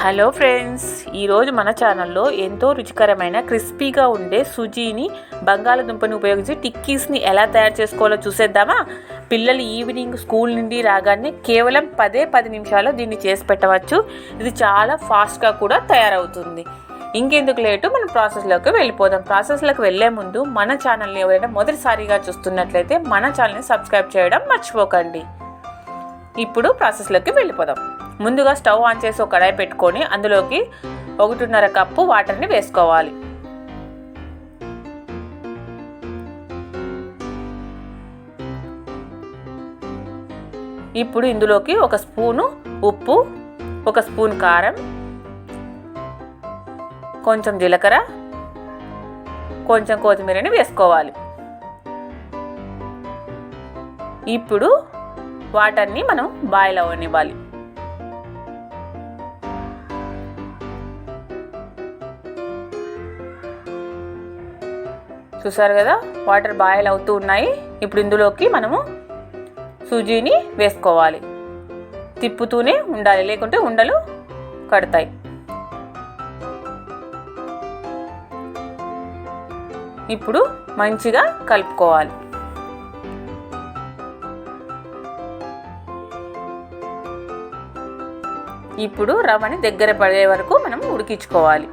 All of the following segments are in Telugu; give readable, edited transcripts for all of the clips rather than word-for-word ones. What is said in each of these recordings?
హలో ఫ్రెండ్స్, ఈరోజు మన ఛానల్లో ఎంతో రుచికరమైన క్రిస్పీగా ఉండే సుజీని బంగాళదుంపని ఉపయోగించి టిక్కీస్ని ఎలా తయారు చేసుకోవాలో చూసేద్దామా. పిల్లలు ఈవినింగ్ స్కూల్ నుండి రాగానే కేవలం 10 నిమిషాల్లో దీన్ని చేసి పెట్టవచ్చు. ఇది చాలా ఫాస్ట్గా కూడా తయారవుతుంది. ఇంకెందుకు లేటు, మనం ప్రాసెస్లోకి వెళ్ళిపోదాం. ప్రాసెస్లోకి వెళ్ళే ముందు మన ఛానల్ని ఎవరైనా మొదటిసారిగా చూస్తున్నట్లయితే మన ఛానల్ని సబ్స్క్రైబ్ చేయడం మర్చిపోకండి. ఇప్పుడు ప్రాసెస్లోకి వెళ్ళిపోదాం. ముందుగా స్టవ్ ఆన్ చేసి ఒక కడాయి పెట్టుకొని అందులోకి 1.5 కప్పు వాటర్ని వేసుకోవాలి. ఇప్పుడు ఇందులోకి 1 స్పూను ఉప్పు, 1 స్పూన్ కారం, కొంచెం జీలకర్ర, కొంచెం కొత్తిమీరని వేసుకోవాలి. ఇప్పుడు వాటర్ని మనం బాయిల్ అవ్వనివ్వాలి. చూసారు కదా, వాటర్ బాయిల్ అవుతూ ఉన్నాయి. ఇప్పుడు ఇందులోకి మనము సుజీని వేసుకోవాలి. తిప్పుతూనే ఉండాలి, లేకుంటే ఉండలు కడతాయి. ఇప్పుడు మంచిగా కలుపుకోవాలి. ఇప్పుడు రవ్వని దగ్గర పడే వరకు మనం ఉడికించుకోవాలి.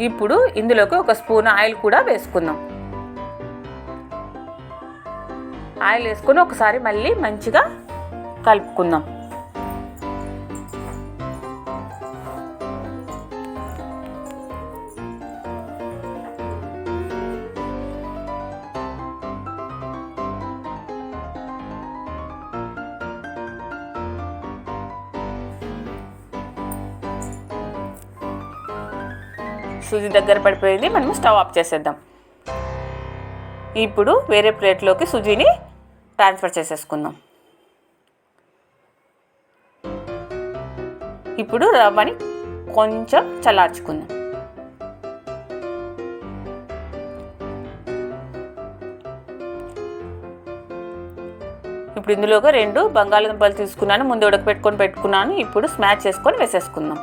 ఇప్పుడు ఇందులోకి 1 స్పూన్ ఆయిల్ కూడా వేసుకుందాం. ఆయిల్ వేసుకొని ఒకసారి మళ్ళీ మంచిగా కలుపుకుందాం. సుజీ దగ్గర పడిపోయింది, మనం స్టవ్ ఆఫ్ చేసేద్దాం. ఇప్పుడు వేరే ప్లేట్లోకి సుజీని ట్రాన్స్ఫర్ చేసేసుకుందాం. ఇప్పుడు రవ్వని కొంచెం చల్లార్చుకుందాం. ఇప్పుడు ఇందులోకి 2 బంగాళదుంపలు తీసుకున్నాను, ముందు పెట్టుకున్నాను. ఇప్పుడు స్మాష్ చేసుకొని వేసేసుకుందాం.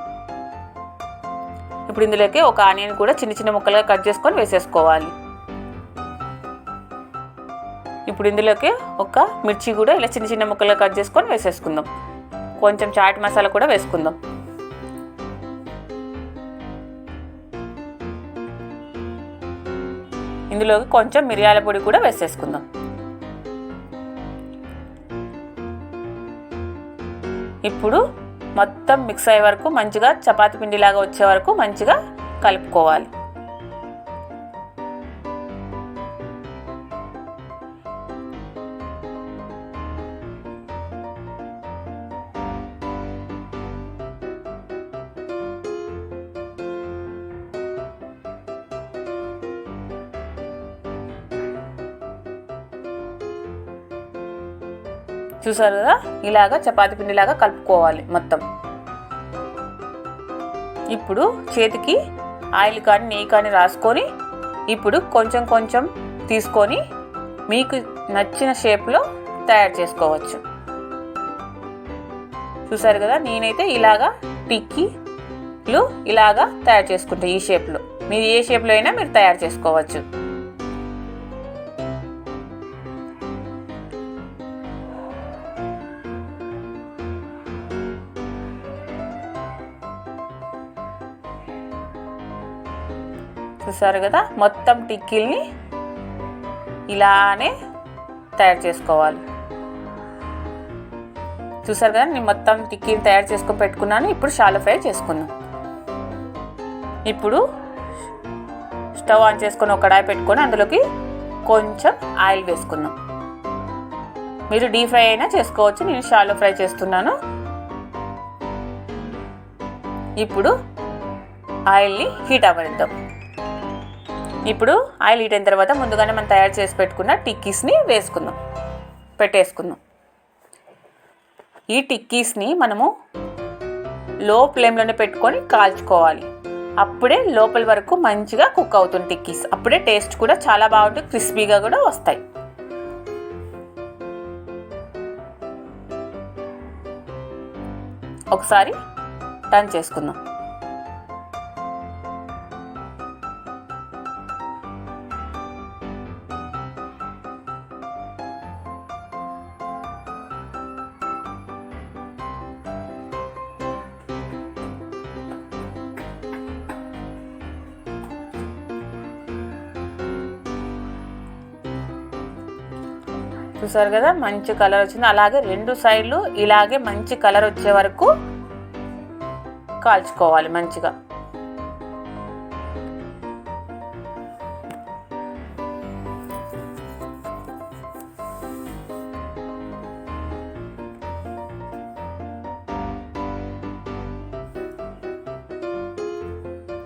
ఇప్పుడు ఇందులోకి 1 ఆనియన్ కూడా చిన్న ముక్కలుగా కట్ చేసుకొని వేసేసుకోవాలి. ఇప్పుడు ఇందులోకి 1 మిర్చి కూడా ఇలా చిన్న ముక్కలుగా కట్ చేసుకొని వేసేసుకుందాం. కొంచెం చాట్ మసాలా కూడా వేసుకుందాం. ఇందులోకి కొంచెం మిరియాల పొడి కూడా వేసేసుకుందాం. ఇప్పుడు మొత్తం మిక్స్ అయ్యే వరకు మంచిగా చపాతీ పిండిలాగా వచ్చే వరకు మంచిగా కలుపుకోవాలి. చూసారు కదా, ఇలాగా చపాతీ పిండిలాగా కలుపుకోవాలి మొత్తం. ఇప్పుడు చేతికి ఆయిల్ కానీ నెయ్యి కానీ రాసుకొని ఇప్పుడు కొంచెం తీసుకొని మీకు నచ్చిన షేప్లో తయారు చేసుకోవచ్చు. చూసారు కదా, నేనైతే ఇలాగా టిక్కీలు ఇలాగా తయారు చేసుకుంటాను. ఈ షేప్లో మీరు ఏ షేప్లో అయినా మీరు తయారు చేసుకోవచ్చు. చూసారు కదా, మొత్తం టిక్కీల్ని ఇలానే తయారు చేసుకోవాలి. చూసారు కదా, నేను మొత్తం టిక్కీని తయారు చేసుకొని పెట్టుకున్నాను. ఇప్పుడు షాలో ఫ్రై చేసుకుందాం. ఇప్పుడు స్టవ్ ఆన్ చేసుకొని ఒక కడాయి పెట్టుకొని అందులోకి కొంచెం ఆయిల్ వేసుకుందాం. మీరు డీప్ ఫ్రై అయినా చేసుకోవచ్చు, నేను షాలో ఫ్రై చేస్తున్నాను. ఇప్పుడు ఆయిల్ని హీట్ అవ్వనిద్దాం. ఇప్పుడు ఆయిల్ హీట్ అయిన తర్వాత ముందుగానే మనం తయారు చేసి పెట్టుకున్న టిక్కీస్ని పెట్టేసుకుందాం. ఈ టిక్కీస్ని మనము లో ఫ్లేమ్లోనే పెట్టుకొని కాల్చుకోవాలి. అప్పుడే లోపల వరకు మంచిగా కుక్ అవుతుంది టిక్కీస్. అప్పుడే టేస్ట్ కూడా చాలా బాగుంటుంది, క్రిస్పీగా కూడా వస్తాయి. ఒకసారి టర్న్ చేసుకుందాం. చూసారు కదా మంచి కలర్ వచ్చింది. అలాగే రెండు సైడ్లు ఇలాగే మంచి కలర్ వచ్చే వరకు కాల్చుకోవాలి మంచిగా.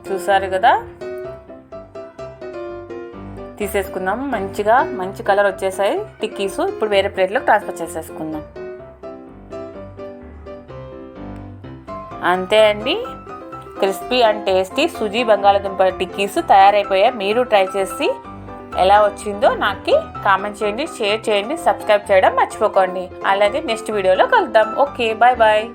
చూసారు కదా, తీసేసుకుందాం. మంచిగా మంచి కలర్ వచ్చేసాయి టిక్కీస్. ఇప్పుడు వేరే ప్లేట్లోకి ట్రాన్స్ఫర్ చేసేసుకుందాం. అంతే అండి, క్రిస్పీ అండ్ టేస్టీ సుజీ బంగాళదుంప టిక్కీస్ తయారైపోయాయి. మీరు ట్రై చేసి ఎలా వచ్చిందో నాకు కామెంట్ చేయండి, షేర్ చేయండి, సబ్స్క్రైబ్ చేయడం మర్చిపోకండి. అలాగే నెక్స్ట్ వీడియోలో కలుద్దాం. Okay, bye bye.